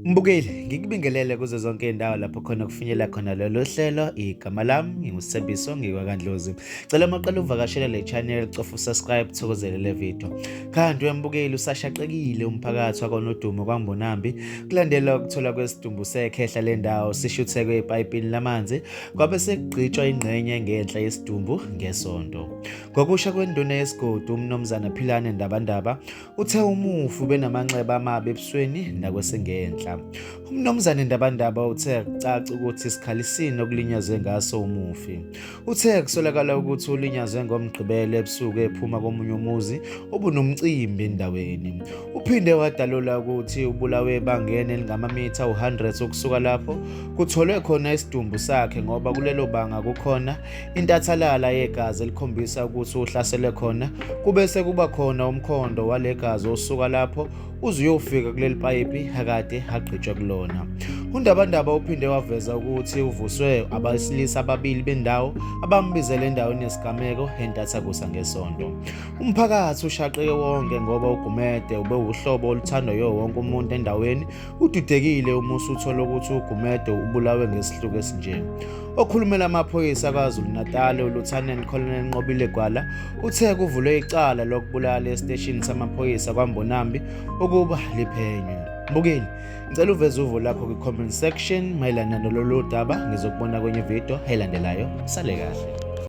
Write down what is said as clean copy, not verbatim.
Mbukeli, ngikubingelele kuzo zonke indawo lapho khona kufinyela khona lolu hlelo. Igama lami nginguSibiso ngikwaKandlozi. Cela maqala uvakashela le channel, cofa subscribe, thokozele le video. Kanti wembukeli usashaqekile umphakathi wakonodumo kwaMbonambi kulandela ukuthola kwesidumbu sekhehla lendawo sishuthekwe epayipini lamanzi kwabe sekugqitshwa ingxenye ngenhla yesidumbu ngesonto. Ngokusha kwenduna yesigodi umnomzana Philane Ndabandaba uthe umufi benamanxeba amabi ebusweni nakwesengenhla. Umnomzane Ndabandaba uthe kucaca ukuthi isikhalisini okulinyazwe ngaso umufi. Uthe kusolakala ukuthi ulinyazwe ngomgqibelo ebusuku ephuma komunye umuzi obunomcimbi endaweni. Uphinde wadalula ukuthi ubulawe ebangeni elingamamitha u100 ukusuka lapho kutholwe khona isidumbu sakhe, ngoba kulelo banga kukhona intathalala yegazi elikhombisa ukuthi uhlasele khona, kubese kuba khona umkhondo walegazi osuka lapho uze uyofika kuleli payipi akade hagqitshwa kulona. UNdabandaba uphinde waveza ukuthi uvuswe abesilisa ababili bendawo abambizele endaweni yesigameko entathakusa ngesonto. Umphakathi ushaqeke wonke ngoba uGumede ube uhlobo oluthandwa yiwo wonke umuntu endaweni. Ududekile uma usuthola ukuthi uGumede ubulawe ngesihluku esinje. Okhulumela amaphoyisa kwaZulu Natal uLieutenant Colonel Nqobile Gwala uthe kuvulwe icala lokubulala esiteshini samaphoyisa kwaMbonambi ukuba liphenywe. Mbukeli, ngicela uveze uvo lakho kwi-comment section mayelana nalolu daba. Ngizokubona kwenye video elandelayo. Sale kahle.